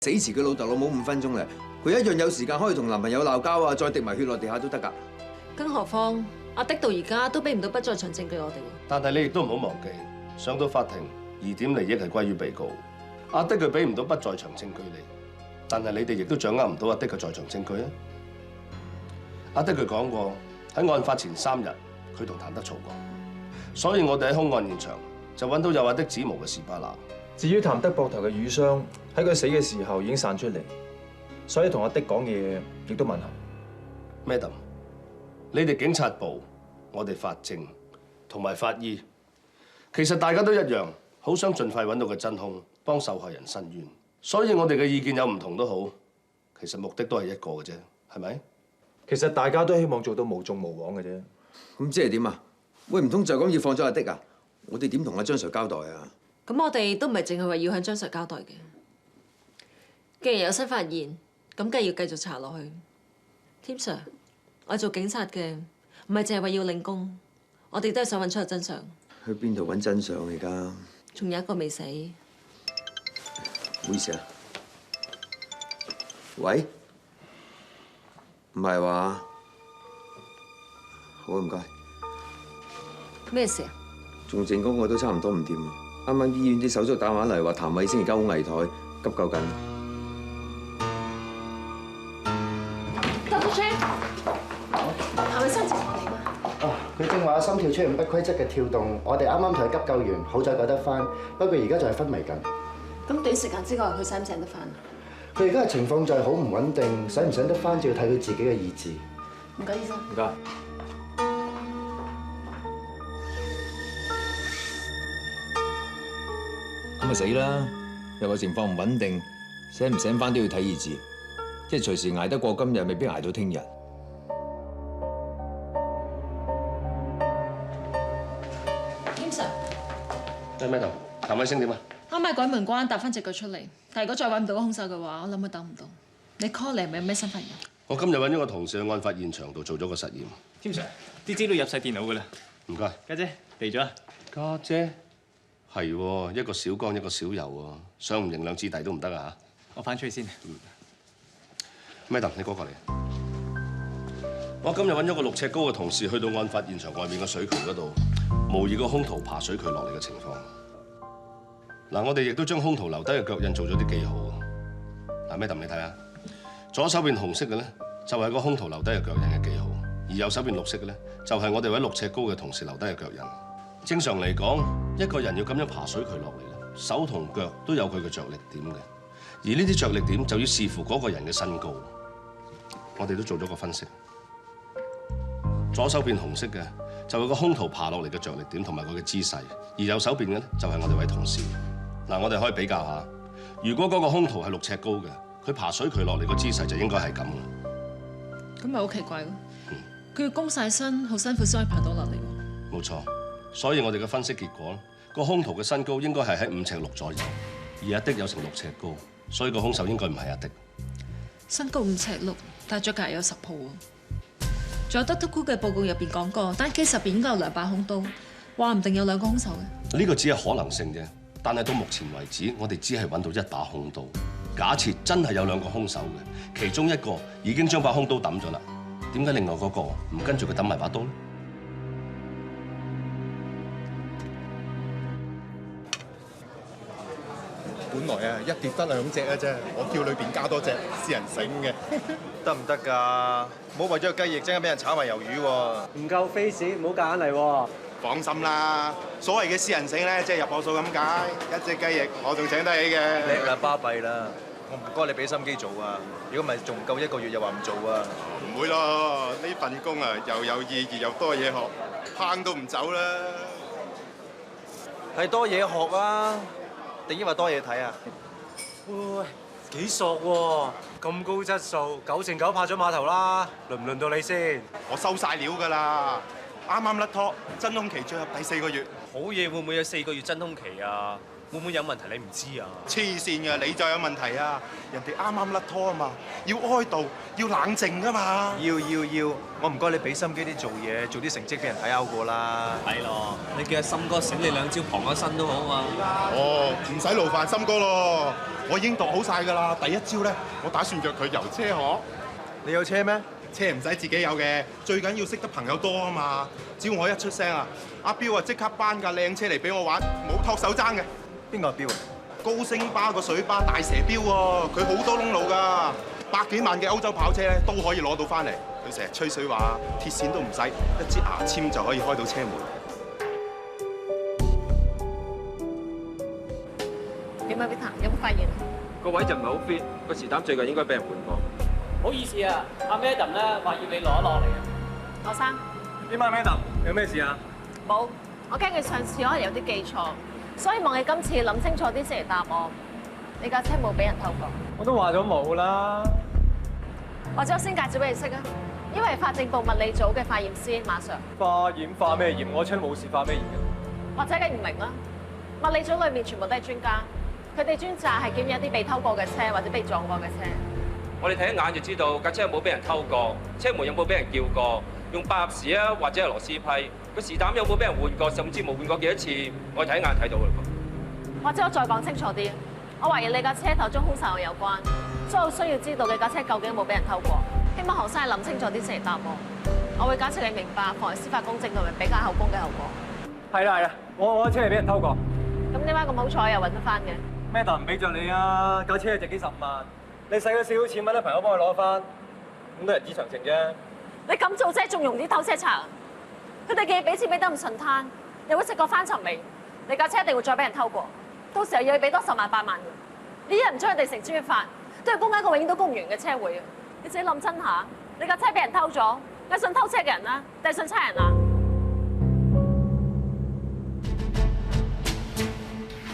死遲佢老豆老母5分鐘咧，佢一樣有時間可以同男朋友鬧交啊，再滴埋血落地下都得㗎。更何況阿的到而家都俾唔到不在場證據我哋。但係你亦都唔好忘記，上到法庭，疑點利益係歸於被告。阿的佢俾唔到不在場證據你，但係你哋亦都掌握唔到阿的嘅在場證據啊。阿的佢講過喺案發前3日，佢同譚德嘈過，所以我哋喺兇案現場就揾到有阿的指模嘅士巴拿。至於譚德膊頭嘅瘀傷喺佢死嘅時候已經散出嚟，所以同阿的講嘅嘢亦都吻合。Madam， 你哋警察部、我哋法證同埋法醫，其實大家都一樣，好想盡快揾到個真兇，幫受害人申冤。所以我哋嘅意見有唔同都好，其實目的都係一個嘅啫，係咪？其實大家都希望做到無眾無枉嘅啫。咁即係點啊？喂，唔通就咁要放咗阿的啊？我哋點同阿張 Sir 交代啊？咁我哋都唔係淨係話要向張 Sir 交代嘅。既然有新發現，咁梗係要繼續查落去。添 Sir， 我做警察嘅，唔係淨係話要領功，我哋都係想揾出個真相。去邊度揾真相而家？仲有一個未死。唔好意思啊。喂？唔係話？好啊，唔該。咩事啊？仲剩嗰個都差唔多唔掂啊！啱啱醫院啲手足打電話嚟話譚偉星而家好危殆，急救緊。Dr. Chan， 譚偉星情況點啊？佢正話心跳出現不規則嘅跳動，我哋啱啱同佢急救完，好在救得翻，不過而家就係昏迷緊。咁短時間之內佢醒唔醒得翻？佢而家嘅情況就係好唔穩定，醒唔醒得翻就要睇佢自己嘅意志。唔該，醫生。唔該。咁咪死啦！又話情況唔穩定，醒唔醒翻都要睇意志，即係隨時捱得過今日，未必捱到聽日。添 Sir， 咩頭？譚偉星點啊？啱啱鬼門關搭翻隻腳出嚟，但係如果再揾唔到個兇手嘅話，我諗佢等唔到。你 call 嚟係咪有咩新發現？我今日揾咗個同事去案發現場度做咗個實驗。添 Sir， 啲資料入晒電腦㗎啦。唔該，家姐嚟咗啊！家姐係喎，一個小剛一個小柔喎，想唔認兩姊弟都唔得啊嚇！我翻出去先。Madam， 你過嚟。我今日揾咗個6尺高嘅同事去到案發現場外面嘅水渠嗰度，模擬個兇徒爬水渠落嚟嘅情況。嗱，我哋亦都將兇徒留低嘅腳印做咗啲記號。嗱，Madam， 你睇下，左手邊紅色嘅咧，就係個兇徒留低嘅腳印嘅記號；而右手邊綠色嘅咧，就係我哋位6尺高嘅同事留低嘅腳印。正常嚟講，一個人要咁樣爬水渠落嚟咧，手同腳都有佢嘅着力點嘅，而呢啲着力點就要視乎嗰個人嘅身高。我哋都做咗個分析，左手邊紅色嘅就係個兇徒爬落嚟嘅着力點同埋佢嘅姿勢，而右手邊嘅咧就係我哋位同事。嗱，我哋可以比較下，如果嗰個兇徒係6尺高嘅，佢爬水渠落嚟個姿勢就應該係咁嘅。咁咪好奇怪咯？佢要弓晒身，好辛苦先可以爬到落嚟喎。冇錯。所以我哋嘅分析結果，個兇徒嘅身高應該係喺5尺6左右，而阿的有成6尺高，所以個兇手應該唔係阿的。身高5尺6，但係腳隔有10號喎。仲有 Dr. Koo 嘅報告入邊講過，單 case 入邊應該有2把兇刀，話唔定有2個兇手嘅。呢個只係可能性啫，但係到目前為止，我哋只係揾到1把兇刀。假設真係有2個兇手嘅，其中一個已經將把兇刀抌咗啦，點解另外嗰個唔跟住佢抌埋把刀咧？本來啊，一碟得2隻嘅啫，我叫裏邊加多隻私人醒嘅，得唔得㗎？唔好為咗個雞翼，陣間俾人炒埋魷魚喎！唔夠 face， 唔好夾硬嚟喎！放心啦，所謂嘅私人醒咧，即係入我數咁解，一隻雞翼我仲請得起嘅。叻啦，巴閉啦！我唔該你俾心機做啊！如果唔係，仲唔夠1個月又話唔做啊！唔會咯，呢份工啊又有意義又多嘢學，慳都唔走啦。係多嘢學啊！定抑或多嘢睇啊？喂，幾索喎！咁高質素，9成9拍咗碼頭啦，輪唔輪到你先？我收晒料㗎啦，啱啱甩拖，真空期進入第4個月。好嘢會唔會有4個月真空期啊？會唔會有問題你唔知啊？黐線嘅，你就有問題啊！人哋啱啱甩拖啊嘛，要哀悼，要冷靜噶嘛。要，我唔該你俾心機啲做嘢，做啲成績俾人睇下過啦。係咯，你叫阿森哥醒你兩招傍下身都好啊嘛。哦，唔使勞煩森哥咯，我已經度好晒㗎啦。第一招咧，我打算約佢遊車河。你有車咩？車唔使自己有嘅，最緊要識得朋友多啊嘛。只要我一出聲啊，阿彪啊即刻搬架靚車嚟俾我玩，冇托手踭嘅。邊個標啊？高星巴個水巴大蛇標喎，佢好多窿路㗎，100幾萬嘅歐洲跑車咧都可以攞到翻嚟。佢成日吹水話鐵線都唔使，一支牙籤就可以開到車門。點啊，Peter？有冇發現？個位就唔係好 fit，個時膽最近應該俾人換過。唔好意思啊，阿 Madam 咧話要你攞一攞嚟啊。學生，點啊 Madam？有咩事啊？冇，我驚佢上次可能有啲記錯，所以望你今次諗清楚啲先嚟答我。你架車冇俾人偷過？我都話咗冇啦。或者我先介紹俾你識啊，因為法政部物理組嘅化驗師馬 Sir。化咩驗？我車冇事，化咩驗嘅？或者你唔明啦，物理組裏面全部都係專家，佢哋專責係檢驗一啲被偷過嘅車或者被撞過嘅車。我哋睇一眼就知道架車有冇俾人偷過，車門有冇俾人撬過，用8合匙啊或者係螺絲批，個時膽有冇俾人換過，甚至冇換過幾多次，我睇一眼睇到㗎啦。或者我再講清楚啲，我懷疑你架車頭中兇殺案有關，所以我需要知道你架車究竟有冇俾人偷過。希望學生係諗清楚啲先嚟答我。我會假設你明白妨礙司法公正同埋比較口供嘅後果。係啦，我車係俾人偷過。咁點解咁好彩又揾得翻嘅？Madam 唔俾着你啊！架車值幾10萬，你使咗少少錢揾啲朋友幫佢攞翻，咁都係人之常情啫。你咁做啫，仲容易偷車賊？佢哋嘅俾錢俾得咁順攤，又會食過翻尋味，你架車一定會再俾人偷過，到時候又要俾多10萬8萬嘅。呢啲人唔將佢哋成專業法，都係供緊一個永遠都供唔完嘅車會啊！你自己諗真下，你架車俾人偷咗，係信偷車嘅人啦，定係信差人啊？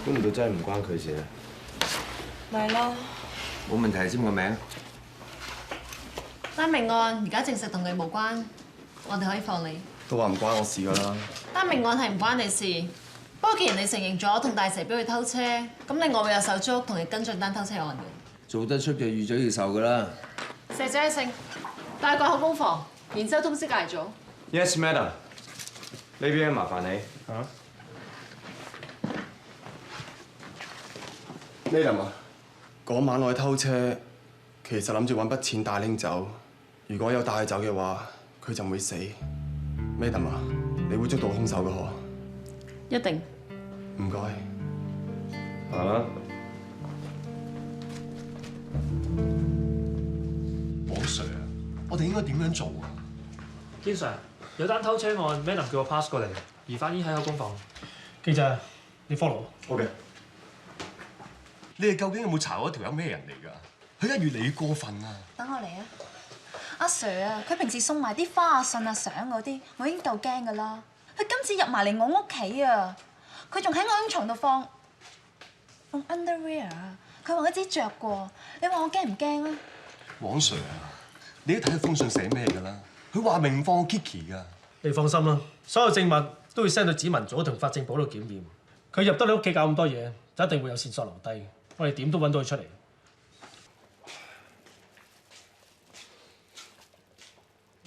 估唔到真係唔關佢事啊！咪咯，冇問題，簽個名。單命案而家證實同你無關，我哋可以放你。都話唔關我事㗎啦。單命案係唔關你事，不過既然你承認咗同大蛇標去偷車，咁另外會有手足同你跟進單偷車案嘅。做得出就預咗要受㗎啦。蛇仔一聲，帶佢去工房，然之後通知隔離組。Yes, madam。呢邊麻煩你。嚇？Madam 啊，嗰晚我去偷車，其實諗住揾筆錢帶拎走。如果有帶佢走嘅話，佢就唔會死。Madam 啊，你會捉到兇手嘅嗬？一定。唔該。行啦。黃 Sir 啊，我哋應該點樣做啊？堅 Sir， 有單偷車案 ，Madam 叫我 pass 過嚟，疑犯已喺口供房。記者，你 follow 我。OK。你哋究竟有冇查過條友咩人嚟㗎？佢一越嚟越過分啊！等我嚟啊！阿 Sir 啊，佢平時送埋啲花啊、信啊、相嗰啲，我已經夠驚㗎啦。佢今次入埋嚟我屋企啊，佢仲喺我張床度放 underwear 啊，佢話我自己着過，你話我驚唔驚啊？黃 Sir 啊，你都睇佢封信寫咩㗎啦？佢話明放 Kiki 㗎。你放心啦，所有證物都會 send 到指紋組同法證部度檢驗。佢入得你屋企搞咁多嘢，就一定會有線索留低。我哋點都揾到佢出嚟。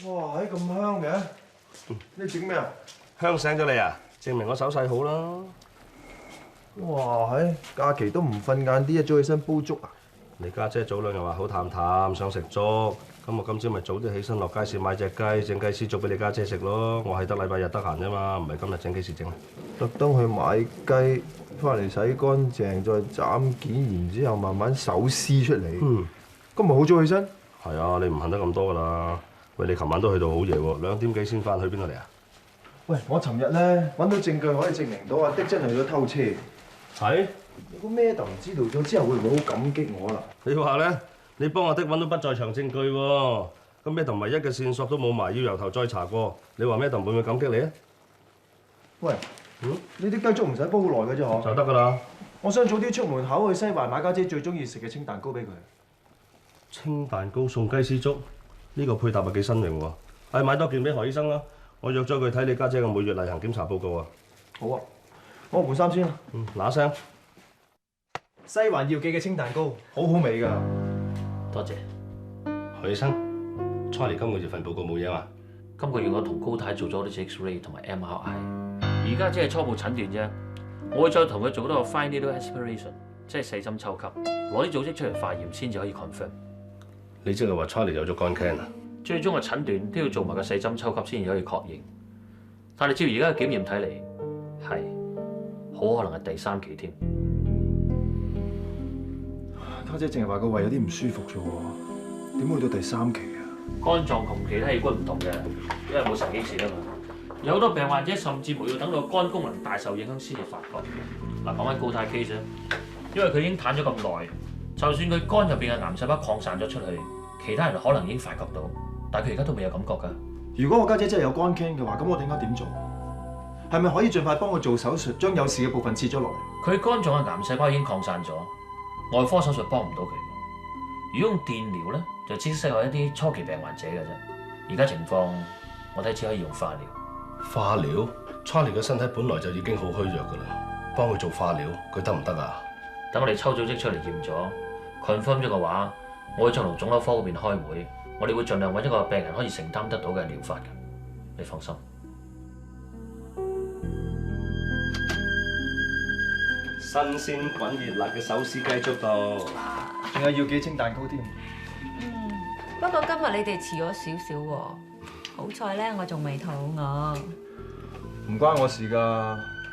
哇！咁香嘅，你整咩啊？香醒咗你啊？證明我手勢好啦。哇！假期都唔瞓晏啲，一早起身煲粥啊！你家姐早兩日話好淡淡，想食粥，咁我今朝咪早啲起身落街市買隻雞，整雞絲粥俾你家姐食咯。我係得禮拜日得閒啫嘛，唔係今日整幾時整啊？特登去買雞，翻嚟洗乾淨，再斬件，然之後慢慢手撕出嚟。今日好早起身？係啊，你唔恨得咁多㗎啦。喂，你琴晚都去到好夜喎，2點幾先翻，去邊度嚟啊？喂，我尋日咧揾到證據可以證明到阿的真係去咗偷車。係？如果咩都唔知道咗之後，會唔會好感激我啦？你話咧，你幫阿的揾到不在場證據喎，咁咩同唯一嘅線索都冇埋，要由頭再查過。你話咩同會唔會感激你啊？喂，呢啲雞粥唔使煲好耐嘅啫嗬。就得㗎啦。我想早啲出門口去西環買家姐最中意食嘅清蛋糕俾佢。清蛋糕送雞絲粥，呢個配搭係幾新穎喎。係買多件俾何醫生啦。我約咗佢睇你家姐嘅每月例行檢查報告啊。好啊，我換衫先啦。嗱聲。西環耀記嘅清蛋糕，好好味㗎。多謝。許醫生 ，Charlie 今個月份報告冇嘢嘛？今個月我同高太做咗啲 X-ray 同埋 MRI， 而家只係初步診斷啫。我會再同佢做多個 fine needle aspiration， 即係細針抽吸，攞啲組織出嚟化驗先至可以 confirm。你即係話 Charlie 有咗肝 can 啊？最終嘅診斷都要做埋個細針抽吸先至可以確認。但係照而家嘅檢驗睇嚟，係好可能係第3期添。家姐淨係話個胃有啲唔舒服啫喎，點會到第3期啊？肝臟同其他器官唔同嘅，因為冇神經線啊嘛。有好多病患者甚至乎要等到肝功能大受影響先至發覺。嗱，講緊高太 case 因為佢已經攤咗咁耐，就算佢肝入邊嘅癌細胞擴散咗出去，其他人可能已經發覺到，但係佢而家都未有感覺㗎。如果我家姐真係有肝 can 嘅話，咁我哋應該點做？係咪可以盡快幫佢做手術，將有事嘅部分切咗落嚟？佢肝臟嘅癌細胞已經擴散咗，外科手術幫唔到佢。如果用電療咧，就只適合一啲初期病患者嘅啫。而家情況，我睇只可以用化療。化療 ？Charlie 嘅身體本來就已經好虛弱㗎啦，幫佢做化療，佢得唔得啊？等我哋抽組織出嚟驗咗 confirm 咗嘅話，我會再同腫瘤科嗰邊開會，我哋會盡量揾一個病人可以承擔得到嘅療法嘅，你放心。新鮮滾熱辣嘅手撕雞粥度，仲有要幾清蛋糕添。不過今日你哋遲咗少少喎，好彩咧，我仲未肚餓。唔關我事㗎，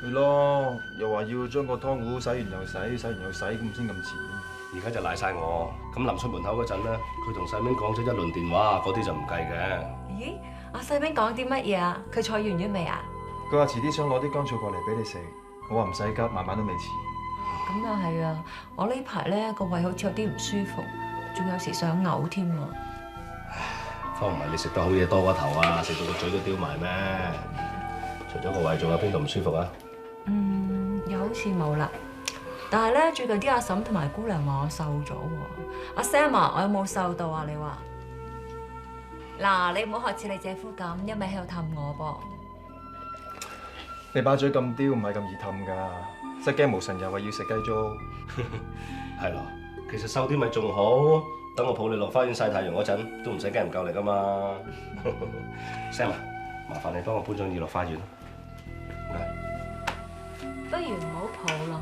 係咯，又話要將個湯壺洗完又洗，洗完又洗，咁先咁遲。而家就賴晒我。咁臨出門口嗰陣咧，佢同細明講咗一輪電話，嗰啲就唔計嘅。咦？阿細明講啲乜嘢啊？佢菜完咗未啊？佢話遲啲想攞啲乾菜過嚟俾你食，我話唔使急，慢慢都未遲。咁又係啊！我呢排咧個胃好似有啲唔舒服，仲有時想嘔添喎。方唔係你食得好嘢多過頭啊，食到個嘴都刁埋咩？除咗個胃，仲有邊度唔舒服啊？又好似冇啦。但係咧，最近啲阿嬸同埋姑娘話我瘦咗喎。阿 Sam 啊，我有冇瘦到啊？你話？嗱，你唔好學似你姐夫咁，一味喺度氹我噃。你把嘴咁刁，唔係咁易氹㗎。失驚無神又話要食雞粥，係咯。其實瘦啲咪仲好，等我抱你落花園曬太陽嗰陣，都唔使驚唔夠力㗎嘛。Sam 啊，麻煩你幫我搬張椅落花園啦。唔該。不如唔好抱啦，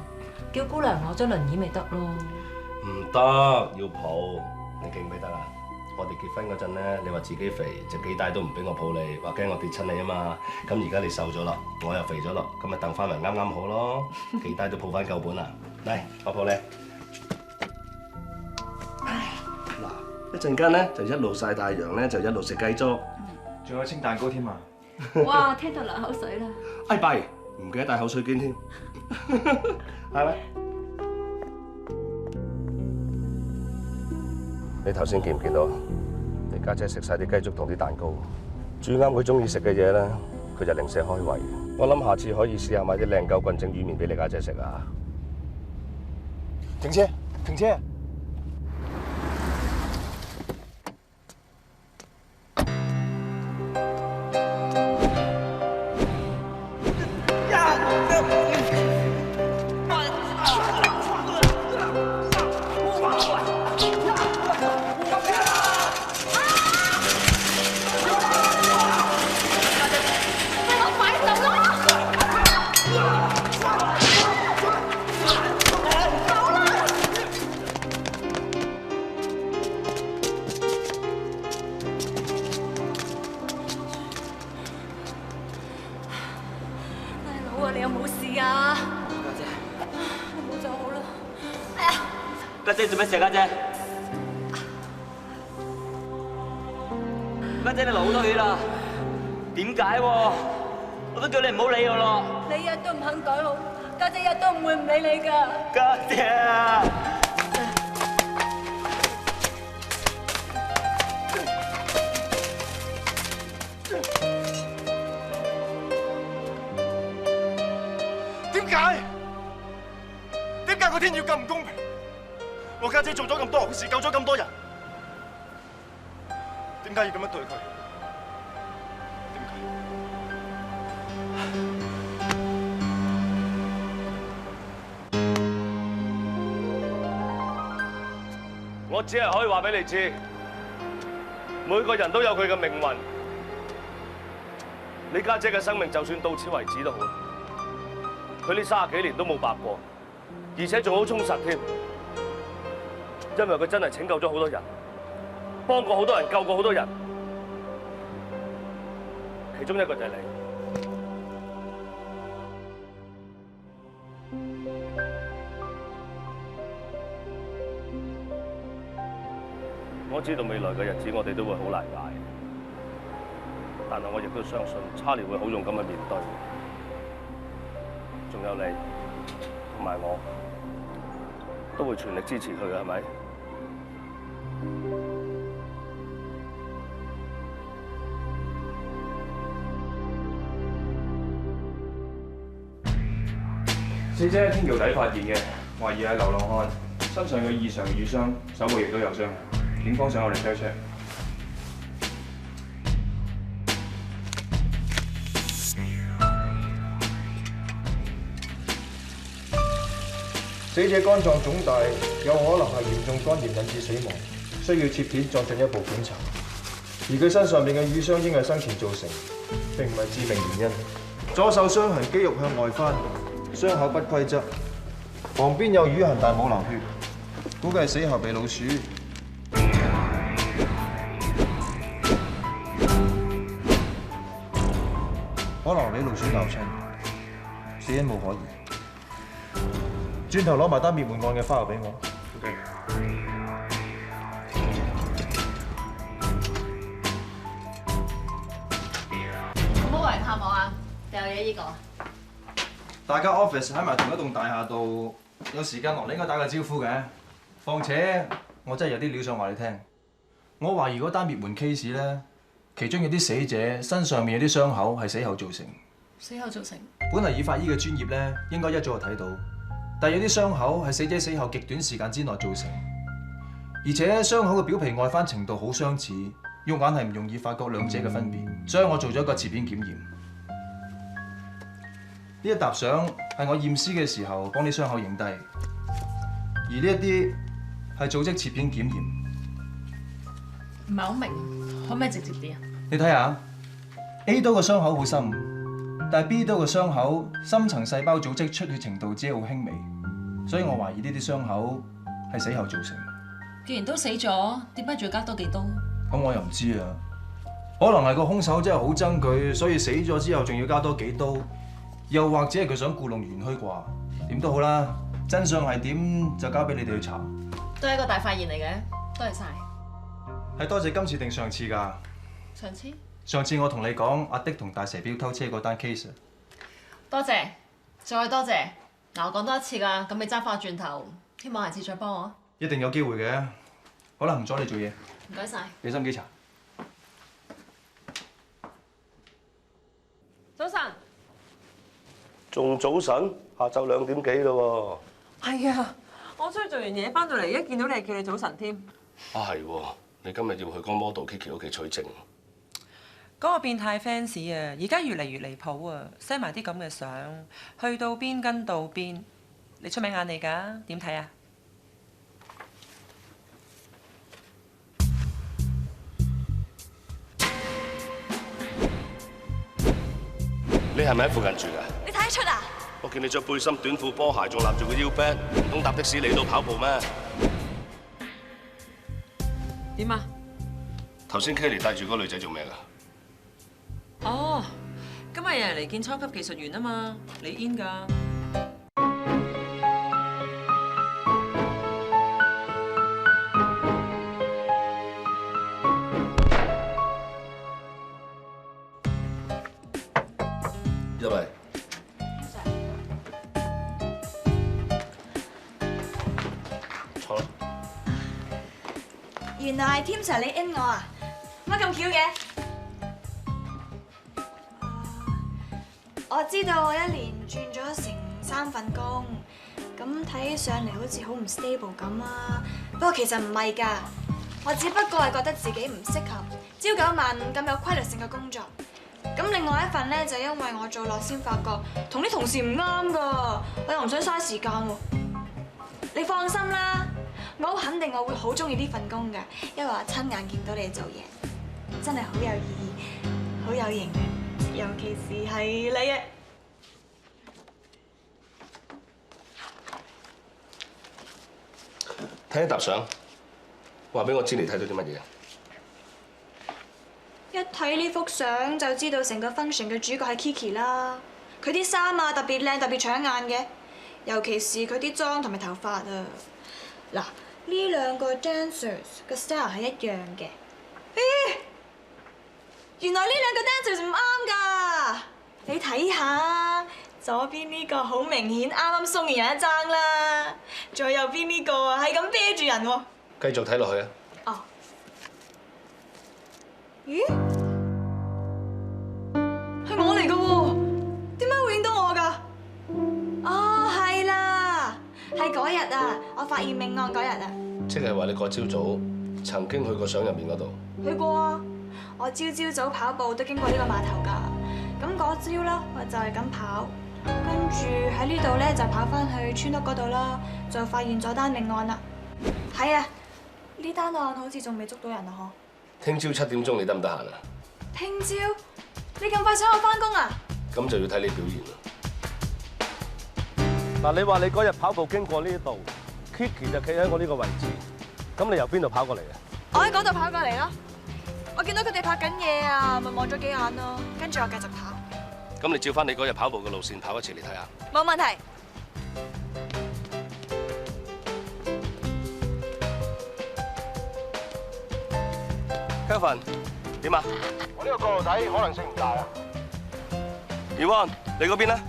叫姑娘攞張輪椅咪得咯。唔得，要抱。你記唔記得啊？我哋結婚嗰陣咧，你話自己肥，就幾大都唔俾我抱你，話驚我跌親你啊嘛。咁而家你瘦咗啦，我又肥咗啦，咁咪等翻嚟啱啱好咯。幾大都抱翻夠本啦。嚟，我抱你。嗱，一陣間咧就一路曬太陽咧，就一路食雞粥。仲有清蛋糕添啊！哇，聽到流口水啦！哎弊，唔記得帶口水巾添，係咪？你頭先見唔見到？你家姐食晒啲雞粥同啲蛋糕，煮啱佢中意食嘅嘢咧，佢就零舍開胃。我諗下次可以試下買啲靚狗棍整魚麵俾你家姐食啊！停車！停車！你有冇事啊？家姐，冇就好啦。哎呀！家姐做咩事啊？家姐，家姐你流好多血啦，點解喎？我都叫你唔好理我咯。你日都唔肯改好，家姐日都唔會唔理你㗎。家姐啊！點解個天要咁唔公平？我家姐做咗咁多好事，救咗咁多人，點解要咁樣對佢？點解？我只係可以話俾你知，每個人都有佢嘅命運。你家姐嘅生命就算到此為止都好，佢呢30幾年都冇白過，而且仲好充實添。因為佢真係拯救咗好多人，幫過好多人，救過好多人，其中一個就係你。我知道未來嘅日子我哋都會好難捱，但係我亦都相信查理會好勇敢去面對。仲有你同埋我都會全力支持佢嘅，係咪？死者喺天橋底發現嘅，懷疑係流浪漢，身上有異常瘀傷，手部亦都有傷。警方想我哋 check。死者肝臟腫大，有可能係嚴重肝炎引致死亡，需要切片作進一步檢查。而佢身上面嘅瘀傷應係生前造成，並唔係致命原因。左手傷痕肌肉向外翻，傷口不規則，旁邊有瘀痕但冇流血，估計係死後被老鼠。可能俾老鼠咬親，死因冇可疑。轉頭攞埋單滅門案嘅花油俾我。OK。有冇人探我啊？掉嘢呢個。大家 office 喺埋同一棟大廈度，有時間落嚟應該打個招呼嘅。況且我真係有啲料想話你聽。我懷疑嗰單滅門 case 咧，其中有啲死者身上面有啲傷口係死後造成。死後造成。本嚟以法醫嘅專業咧，應該一早就睇到。但有啲傷口係死者死後極短時間之內造成，而且傷口嘅表皮外翻程度好相似，肉眼係唔容易發覺兩者嘅分別，所以我做咗一個切片檢驗。呢一沓相係我驗屍嘅時候幫啲傷口影低，而呢一啲係組織切片檢驗。唔係好明，可唔可以直接啲啊？你睇下 A 刀嘅傷口好深，但係 B 刀嘅傷口深層細胞組織出血程度只係好輕微，所以我懷疑呢啲傷口係死後造成。既然都死咗，點解仲要加多幾刀？咁我又唔知啊，可能係個兇手真係好憎佢，所以死咗之後仲要加多幾刀，又或者係佢想故弄玄虛啩？點都好啦，真相係點就交俾你哋去查。都係一個大發現嚟嘅，多謝晒。係多謝今次定上次㗎？上次？上次我同你講阿的同大蛇標偷車嗰單 case。多謝，再多謝。嗱，我講多一次㗎，咁你揸翻轉頭，希望下次再幫我。一定有機會嘅。好啦，唔阻你做嘢。唔該晒。俾心機查。早晨。仲早晨？下晝2點幾咯喎。係啊，我出去做完嘢翻到嚟，一見到你叫你早晨添。啊係喎，你今日要去個 model Kiki 屋企取證。嗰個變態 fans 啊，而家越嚟越離譜啊 ，send 埋啲咁嘅相，去到邊跟到邊。你出名眼嚟㗎，點睇啊？你係咪喺附近住㗎？你睇得出啊？我見你着背心、短褲、波鞋，仲攬住個腰 bag，唔通搭的士嚟到跑步咩？點啊？頭先 Kelly 帶住嗰個女仔做咩㗎？哦，今日有人嚟見超級技術員啊嘛，你 in 㗎？入嚟。坐啦。原來係 Tim Sir 你 in 我啊？乜咁巧嘅？我知道我一年轉咗成3份工，咁睇起上嚟好似好唔 stable 咁啊。不過其實唔係㗎，我只不過係覺得自己唔適合朝9晚5咁有規律性嘅工作。咁另外一份咧，就因為我做落先發覺同啲同事唔啱㗎，我又唔想嘥時間喎。你放心啦，我好肯定我會好中意呢份工㗎，因為我親眼見到你做嘢，真係好有意義，好有型，尤其是係你啊！睇一沓相，話俾我知你睇到啲乜嘢。一睇呢幅相就知道成個 function 嘅主角係 Kiki 啦。佢啲衫啊特別靚，特別搶眼嘅，尤其是佢啲妝同埋頭髮啊。嗱，呢兩個 dancers 嘅 style 係一樣嘅。咦？原來呢兩個 dancers 唔啱㗎。你睇下，左邊呢個好明顯啱啱鬆完人一爭啦，再右邊呢個啊係咁啤住人喎。繼續睇落去啊！哦。咦？係我嚟㗎喎，點解會影到我㗎？哦，係啦，係嗰日啊，我發現命案嗰日啊。即係話你嗰朝早曾經去過相入面嗰度。去過啊！我朝早跑步都經過呢個碼頭㗎。咁嗰朝啦，我就係咁跑，跟住喺呢度咧就跑翻去村屋嗰度啦，就發現咗單命案啦。係啊，呢單案好似仲未捉到人啊！嗬。聽朝7點鐘你得唔得閒啊？聽朝？你咁快想我翻工啊？咁就要睇你表現啦。嗱，你話你嗰日跑步經過呢度 ，Kiki 就企喺我呢個位置，咁你由邊度跑過嚟啊？我喺嗰度跑過嚟咯。我見到佢哋拍緊嘢啊，咪望咗幾眼咯，跟住我繼續跑。咁你照翻你嗰日跑步嘅路線跑一次嚟睇下。冇問題。Kevin， 點啊？我呢個角度睇可能性唔大啊。Yvonne，你嗰邊咧？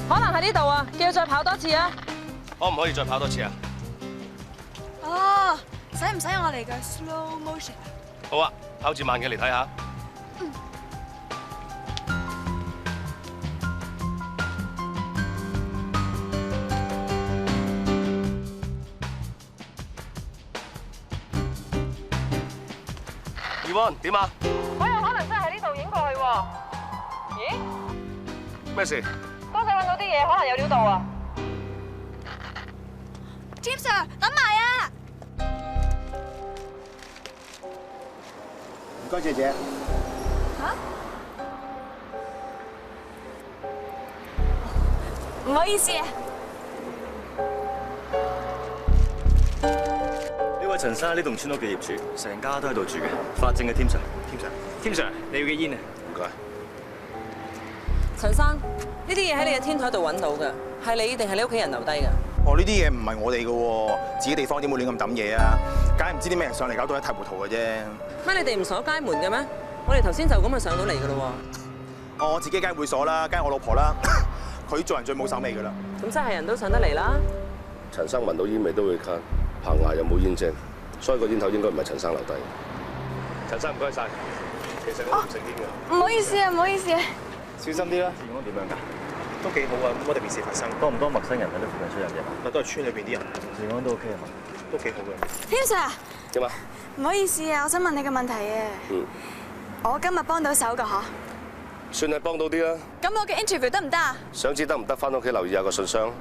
可能喺呢度啊，叫佢再跑多次啊。可唔可以再跑多次啊？哦，使唔使我嚟個 slow motion？ 好啊，跑住慢嘅嚟睇下。Yvonne， 點啊？我有可能真係喺呢度影過去喎。咦？咩事？剛才揾到啲嘢，可能有料到啊。James Sir， 等埋啊！唔該，姐姐。嚇？唔好意思啊。呢位陳生係呢棟村屋嘅業主，成家都喺度住嘅。法證嘅添 Sir， 添 Sir， 你要嘅煙啊？唔該。陳生，呢啲嘢喺你嘅天台度揾到嘅，係你定係你屋企人留低嘅？哦，呢啲嘢唔係我哋嘅喎，自己地方點會亂咁抌嘢啊？梗係唔知啲咩人上嚟搞到一塌糊塗嘅啫。乜你哋唔鎖街門嘅咩？我哋頭先就咁就上到嚟嘅咯喎。我自己梗係會鎖啦，梗係我老婆啦，佢做人最冇手尾㗎啦。咁真係人都上得嚟啦。陳生聞到煙味都會咳，棚牙又冇煙精，所以個煙頭應該唔係陳生留低。陳生唔該晒，其實我唔食煙㗎。唔好意思啊，唔好意思啊。小心啲啦。治安點樣㗎？都幾好啊，冇乜特別事發生。多唔多陌生人喺呢附近出入嘅？都係村裏邊啲人。治安都 OK 啊嘛，都幾好嘅。添 Sir， 點啊？唔好意思啊，我想問你個問題啊。我今日幫到手㗎嗬？算係幫到啲啦。咁我嘅 interview 得唔得啊？想知得唔得？翻屋企留意下個信箱。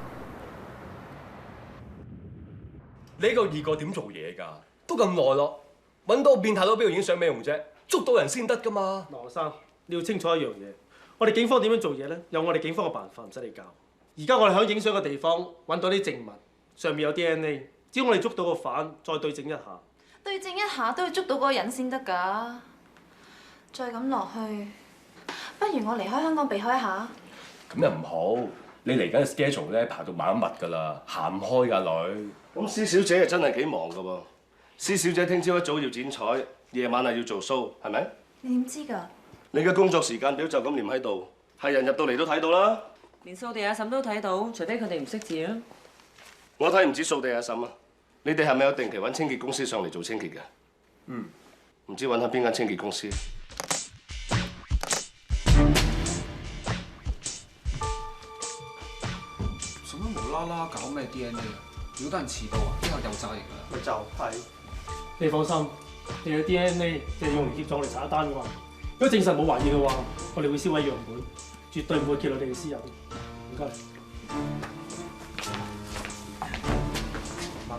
你個二個點做嘢㗎？都咁耐咯，揾到個變態佬邊度影相咩用啫？捉到人先得㗎嘛。羅生，你要清楚一樣嘢，我哋警方點樣做嘢咧？有我哋警方嘅辦法，唔使你教。而家我哋喺影相嘅地方揾到啲證物，上面有 DNA， 只要我哋捉到個犯，再對證一下。對證一下都要捉到嗰個人先得㗎。再咁落去，不如我離開香港避開下。咁又唔好，你嚟緊嘅 schedule 咧排到晚密㗎啦，行唔開㗎女。咁施小姐係真係幾忙㗎喎。施小姐聽朝一早要剪彩，夜晚係要做 show， 係咪？你點知㗎？你嘅工作時間表就咁黏喺度，係人入到嚟都睇到啦。連掃地阿嬸都睇到，除非佢哋唔識字啦。我睇唔止掃地阿嬸啊，你哋係咪有定期揾清潔公司上嚟做清潔嘅？唔知揾下邊間清潔公司？做乜無啦啦搞咩 DNA 啊？如果得人遲到啊，之後又炸型㗎啦。咪就係。你放心，你嘅 DNA 就係用嚟協助我哋查一單㗎嘛。如果證實冇懷疑嘅話，我哋會銷毀樣本，絕對唔會揭露你嘅私隱。唔該。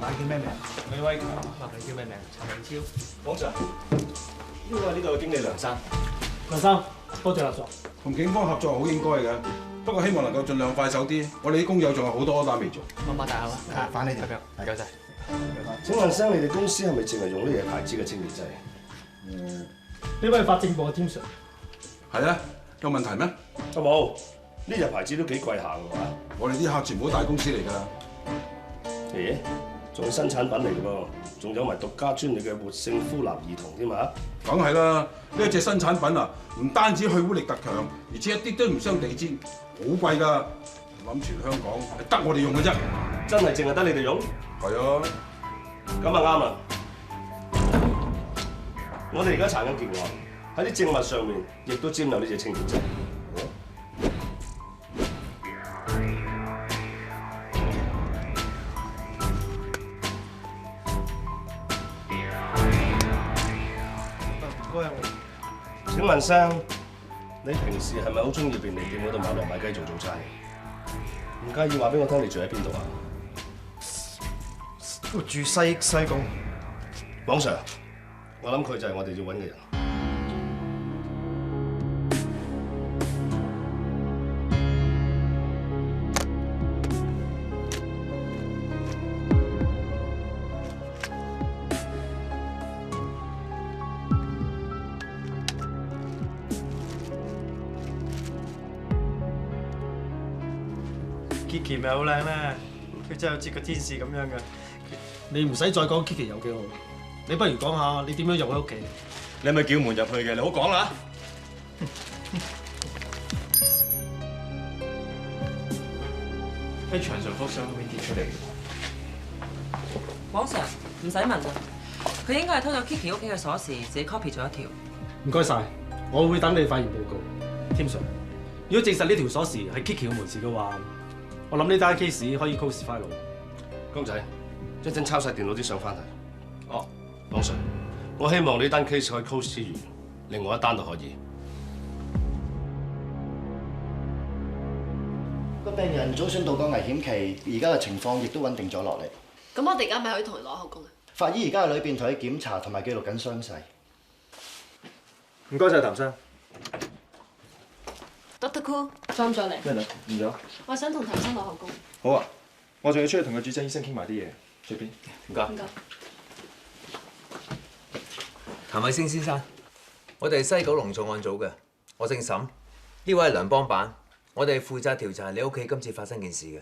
闆叫咩名？李威強，你叫咩名？陳明超。黃 Sir，呢個係呢度嘅經理梁生。梁生，多謝合作。同警方合作好應該嘅，不過希望能夠盡量快手啲。我哋啲工友仲有好多單未做。麻麻大口啊！反你哋，唔該晒。請問聲，你哋公司係咪淨係用呢隻牌子嘅清潔劑？呢位法政部嘅 Tim Sir。係啊，有問題咩？冇，呢隻牌子都幾貴下㗎嘛。我哋啲客全部都大公司嚟㗎啦。咦？仲有新產品嚟㗎噃，仲有埋獨家專利嘅活性膚藍兒童添啊！梗係啦，呢一隻新產品啊，唔單止去污力特強，而且一啲都唔傷地氈，好貴㗎。我諗全香港係得我哋用嘅啫。真係淨係得你哋用？係啊。咁啊啱啦！我哋而家查緊件案，喺啲證物上面亦都沾有呢隻清潔劑。請問聲，你平時係咪好中意便利店嗰度買落買雞做早餐？唔介意話俾我聽你住喺邊度啊？我住西貢。黃 Sir， 我諗佢就係我哋要揾嘅人。Kiki 咪好靚咩？佢真係好似個天使咁樣嘅。你唔使再講 Kiki 有幾好，你不如講下你點樣入佢屋企？你係咪叫門入去嘅？你好講啦。喺牆上幅相嗰邊跌出嚟。黃 Sir， 唔使問啦，佢應該係偷咗 Kiki 屋企嘅鎖匙，自己 copy 咗一條。唔該晒，我會等你發現報告。Tim Sir， 如果證實呢條鎖匙係 Kiki 嘅門匙嘅話，我諗呢單 case 可以 close file。公仔，一陣抄晒電腦啲相翻嚟。哦，黃 Sir， 我希望呢單 case 可以 close 之餘，另外一單都可以。個病人早算度過危險期，而家嘅情況亦都穩定咗落嚟。咁我哋而家咪可以同佢攞口供啊？法醫而家喺裏邊同佢檢查同埋記錄緊傷勢。唔該晒，譚生。Dr. Cool， 裝咗嚟。咩嚟？唔咗。我想同譚生攞口供。好啊，我仲要出去同個主診醫生傾埋啲嘢。隨便。唔該。唔該。譚偉星先生，我哋係西九龍重案組嘅，我姓沈，呢位係梁幫辦，我哋負責調查你屋企今次發生件事嘅。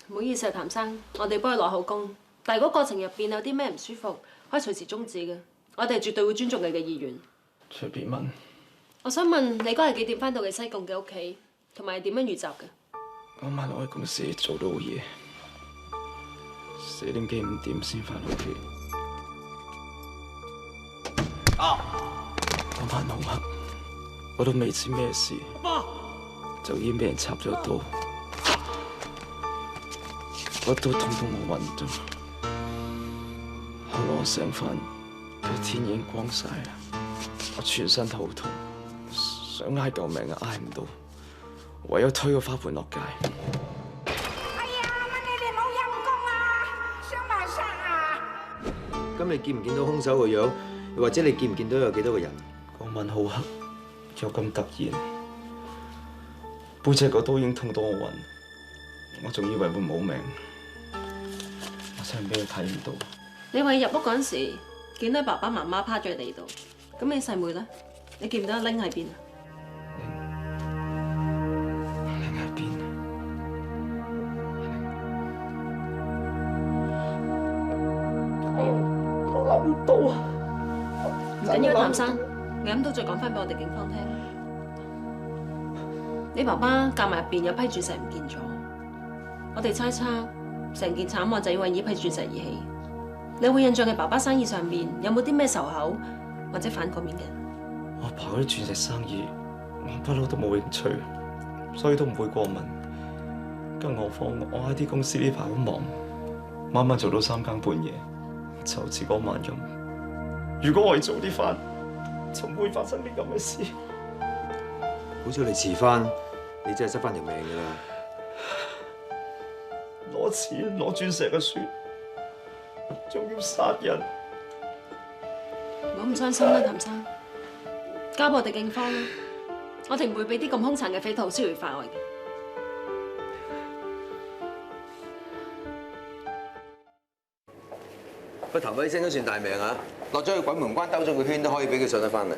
唔好意思啊，譚生，我哋幫佢攞口供，但係如果過程入邊有啲咩唔舒服，可以隨時終止嘅。我哋絕對會尊重你嘅意願。隨便問。我想問你嗰日幾點翻到你西貢嘅屋企，同埋點樣遇襲嘅？嗰晚我喺公司做到好夜，4點幾5點先翻屋企。嗰晚好黑，我都未知咩事，就已經俾人插咗刀，嗰刀痛到我暈咗。後來我醒翻，個天已經光晒啦，我全身頭痛，想嗌救命啊，嗌唔到，唯有推個花盆落街。咁你見唔見到兇手個樣？又或者你見唔見到有幾多個人？嗰晚好黑，又咁突然，背脊個刀已經痛到我暈，我仲以為會冇命，我真係俾佢睇唔到。你話入屋嗰陣時，見到爸爸媽媽趴咗喺地度，咁你細妹咧？你見唔到阿玲喺邊啊？玲喺邊？我諗唔到啊！唔緊要，譚生，你諗到再講翻俾我哋警方聽。你爸爸夾埋入邊有批鑽石唔見咗，我哋猜測成件慘案就因為呢批鑽石而起。你會印象你爸爸生意上面有冇啲咩仇口或者反過面嘅人？我爸嗰啲鑽石生意，我不嬲都冇興趣，所以都唔會過問。更何況我喺啲公司呢排好忙，晚晚做到3更半夜，就好似嗰晚咁。如果我哋早啲返，就唔會發生啲咁嘅事。好似你遲返，你真係執返條命㗎啦！攞錢攞鑽石嘅算，仲要殺人。唔好咁傷心啦，譚生，交俾我哋警方啦，我哋唔會俾啲咁兇殘嘅匪徒逍遙法外嘅。個譚偉星都算大命啊！落咗去鬼門關兜咗個圈都可以俾佢上得翻嚟。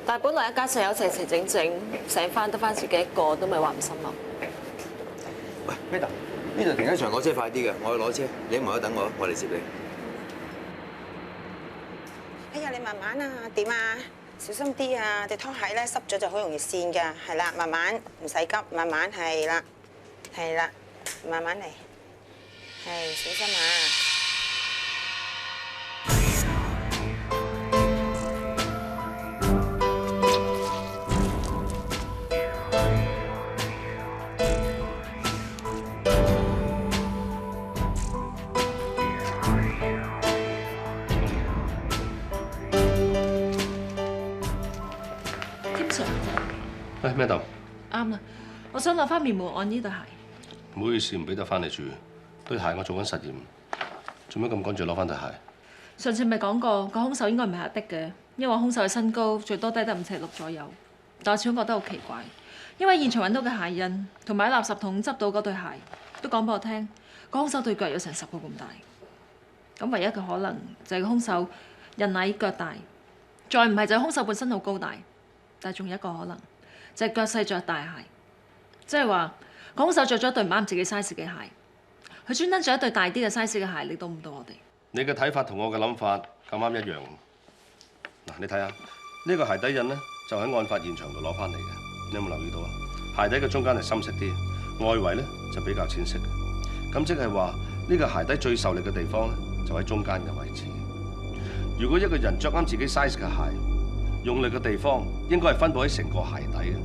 但係本來一家四口齊齊整整，醒翻得翻自己一個，都咪話唔心諗。喂 ，Peter，呢度停車場攞車快啲嘅，我去攞車，你喺門口等我，我嚟接你。哎呀，你慢慢啊，點啊？小心啲啊！隻拖鞋咧濕咗就好容易跣㗎，係啦，慢慢唔使急，慢慢係啦，係啦，慢慢嚟，係小心啊！咩豆？啱啦，我想攞翻面門按呢對鞋。唔好意思，唔俾得翻你住。對鞋我做緊實驗，做咩咁趕住攞翻對鞋？上次咪講過，個兇手應該唔係阿的嘅，因為兇手嘅身高最多低得5尺6左右。但我始終覺得好奇怪，因為現場揾到嘅鞋印同埋喺垃圾桶執到嗰對鞋，都講俾我聽，個兇手對腳有成10個咁大。咁唯一嘅可能就係個兇手人矮腳大，再唔係就係兇手本身好高大。但係仲有一個可能，就係腳細着大鞋，即係話個兇手着咗對唔啱自己 size 嘅鞋，佢專登着一對大啲嘅 size 嘅鞋嚟到誤導我哋。你嘅睇法同我嘅諗法咁啱一樣。嗱，你睇下呢個鞋底印咧，就喺案發現場度攞翻嚟嘅。你有冇留意到啊？鞋底嘅中間係深色啲，外圍咧就比較淺色嘅。咁即係話呢個鞋底最受力嘅地方咧，就喺中間嘅位置。如果一個人着啱自己 size 嘅鞋，用力嘅地方應該係分佈喺成個鞋底嘅，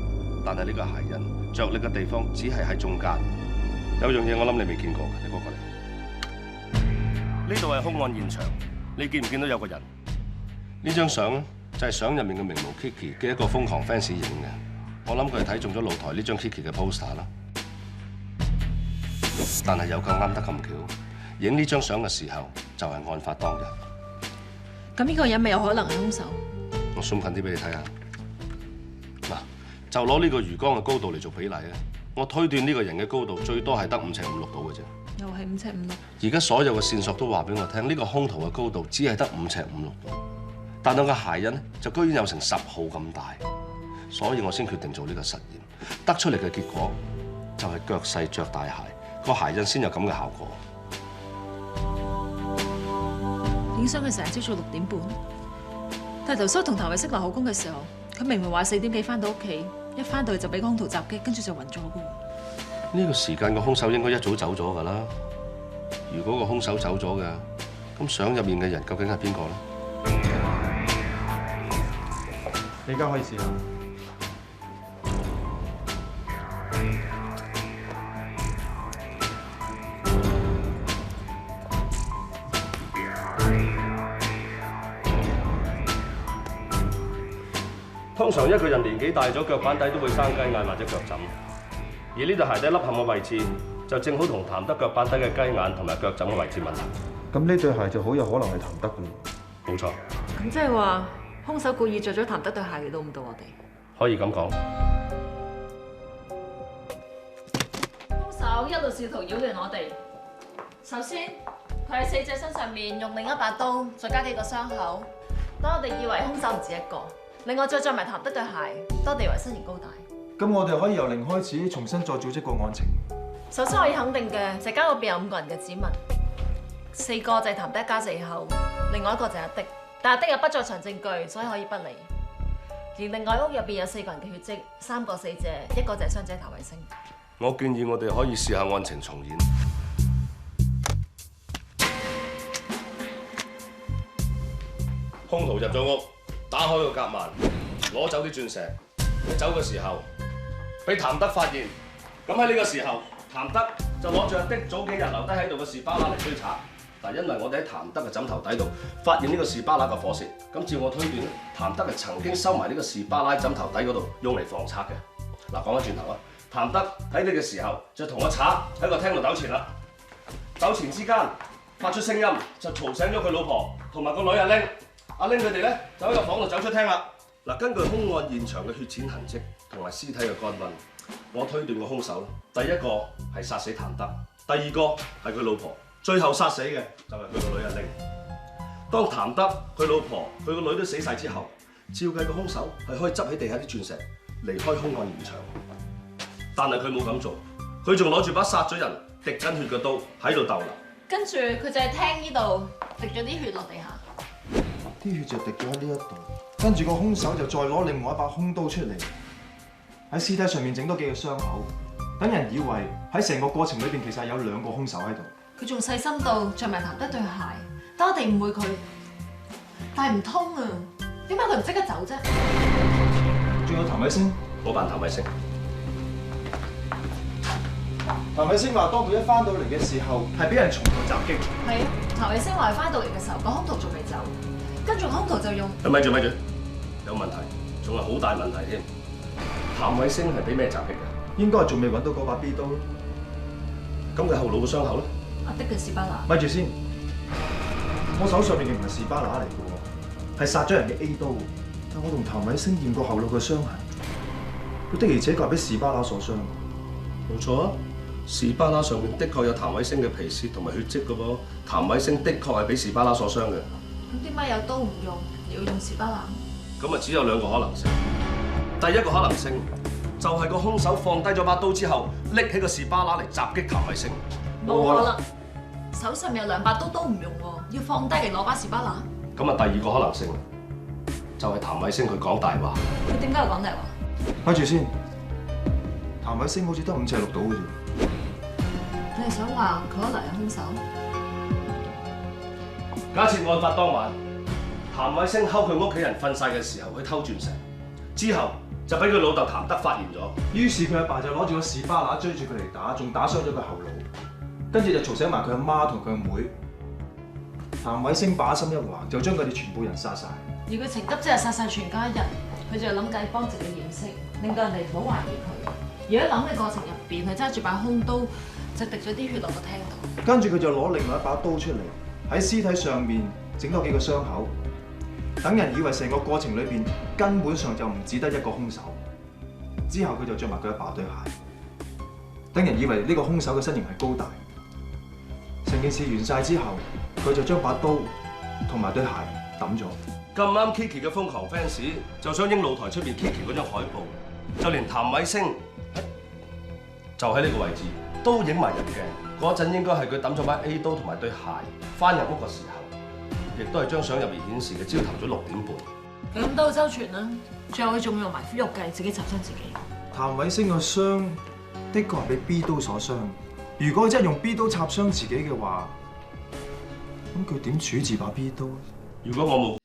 但係呢個鞋印着力嘅地方只係喺中間。有樣嘢我諗你未見過嘅，你過嚟。呢度係兇案現場，你見唔見到有個人？呢張相咧就係相入面嘅名模 Kiki 嘅一個瘋狂 fans 影嘅。我諗佢係睇中咗露台呢張 Kiki 嘅 poster 啦。但係有咁啱得咁巧，影呢張相嘅時候就係案發當日。咁呢個人咪有可能係兇手？我zoom近啲俾你睇下。嗱，就攞呢個魚缸嘅高度嚟做比例啊！我推斷呢個人嘅高度最多係得5尺5、6度嘅啫。又係5尺5、6。而家所有嘅線索都話俾我聽，呢個兇徒嘅高度只係得5尺5、6度，但係個鞋印咧就居然有成10號咁大，所以我先決定做呢個實驗。得出嚟嘅結果就係腳細着大鞋，個鞋印先有咁嘅效果。影相佢成日朝早6點半，但係頭先同譚偉識落口供嘅時候，佢明明話4點幾翻到屋企，一翻到去就俾個兇徒襲擊，跟住就暈咗嘅。呢個時間個兇手應該一早走咗㗎啦。如果個兇手走咗嘅，咁相入面嘅人究竟係邊個咧？你而家可以試下。通常一個人年紀大咗，腳板底都會生雞眼或者腳枕，而呢對鞋底凹陷嘅位置就正好同譚德腳板底嘅雞眼同埋腳枕嘅位置吻合。咁呢對鞋就好有可能係譚德嘅咯。冇錯。咁即係話兇手故意着咗譚德對鞋嚟到誤導我哋。可以咁講。兇手一路試圖擾亂我哋。首先，佢喺死者身上面用另一把刀，再加幾個傷口，當我哋以為兇手唔止一個。另外再着埋譚德對鞋，多地為身形高大。咁我哋可以由零開始，重新再組織個案情。首先可以肯定嘅就係間屋入邊有5個人嘅指紋，4個就係譚德一家4口，另外1個就係阿的，但阿的有不在場證據，所以可以不理。而另外屋入邊有4個人嘅血跡，3個死者，1個就係傷者譚偉星。我建議我哋可以試下案情重演。兇徒入咗屋，打開個夾萬，攞走啲鑽石。走嘅時候，俾譚德發現。咁喺呢個時候，譚德就攞住阿的早幾日留低喺度嘅士巴拿嚟追賊。但因為我哋喺譚德嘅枕頭底度發現呢個士巴拿嘅火舌，咁照我推斷咧，譚德係曾經收埋呢個士巴拿枕頭底嗰度用嚟防賊嘅。嗱，講翻轉頭啊，譚德喺呢個時候就同阿賊喺個廳度糾纏啦。糾纏之間，發出聲音就嘈醒咗佢老婆同埋個女阿玲。阿玲佢哋咧就喺個房度走出廳啦。嗱，根據兇案現場嘅血濺痕跡同埋屍體嘅乾溫，我推斷個兇手第一個係殺死譚德，第二個係佢老婆，最後殺死嘅就係佢個女阿玲。當譚德、佢老婆、佢個女都死晒之後，照計個兇手係可以執起地下啲鑽石離開兇案現場，但係佢冇咁做，佢仲攞住把殺咗人滴緊血嘅刀喺度逗留。跟住佢就係廳呢度滴咗啲血落地下，啲血就滴咗喺呢一度，跟住個兇手就再攞另外一把兇刀出嚟，喺屍體上面整多幾個傷口，等人以為喺成個過程裏邊其實有2個兇手喺度。佢仲細心到着埋譚德對鞋，等我哋誤會佢，但係唔通啊！點解佢唔即刻走啫？仲有譚偉星，我扮譚偉星。譚偉星話：當佢一翻到嚟嘅時候，係俾人從頭襲擊。係啊，譚偉星話翻到嚟嘅時候，個兇徒仲未走，跟住兇徒就用。咪住，有問題，仲係好大問題添。譚偉星係俾咩襲擊嘅？應該係仲未揾到嗰把 B 刀。咁佢後腦嘅傷口咧？阿的嘅士巴拿。咪住先，我手上面嘅唔係士巴拿嚟嘅喎，係殺咗人嘅 A 刀。但我同譚偉星驗過後腦嘅傷痕，佢的而且確係俾士巴拿所傷。冇錯啊！士巴拿上面的確有譚偉星嘅皮屑同埋血跡嘅噃，譚偉星的確係俾士巴拿所傷嘅。咁點解有刀唔用，又要用士巴拿？咁啊，只有2個可能性。第一個可能性就係個兇手放低咗把刀之後，拎起個士巴拿嚟襲擊譚偉星。冇可能，手上面有2把刀都唔用喎，要放低嚟攞把士巴拿。咁啊，第二個可能性就係譚偉星佢講大話。佢點解要講大話？咪住先，譚偉星好似得5尺6到嘅啫。你係想話佢可能係兇手？假設案發當晚，譚偉星睺佢屋企人瞓晒嘅時候去偷鑽石，之後就俾佢老豆譚德發現咗。於是佢阿爸就攞住個士巴拿追住佢嚟打，仲打傷咗佢後腦，跟住就嘈醒埋佢阿媽同佢阿妹。譚偉星把心一橫，就將佢哋全部人殺晒。而佢情急之下殺晒全家人，佢就諗計幫自己掩飾，令到人哋唔好懷疑佢。而喺諗嘅過程入邊，佢揸住把兇刀，就滴咗啲血落個廳度。跟住佢就攞另外一把刀出嚟，喺屍體上面整多幾個傷口，等人以為成個過程裏邊根本上就唔只得一個兇手。之後佢就着埋佢阿爸對鞋，等人以為呢個兇手嘅身形係高大。成件事完晒之後，佢就將把刀同埋對鞋抌咗。咁啱 Kiki 嘅瘋狂 fans 就想影露台出邊 Kiki 嗰張海報，就連譚偉星就喺呢個位置都影埋入鏡。嗰陣應該係佢抌咗把 A 刀同埋對鞋翻入屋嘅時候，亦都係張相入面顯示嘅朝頭早6點半。咁都好周全啦，最後佢仲用埋苦肉計自己插傷自己。譚偉星個傷的確係被 B 刀所傷。如果真係用 B 刀插傷自己嘅話，咁佢點處置把 B 刀？如果我冇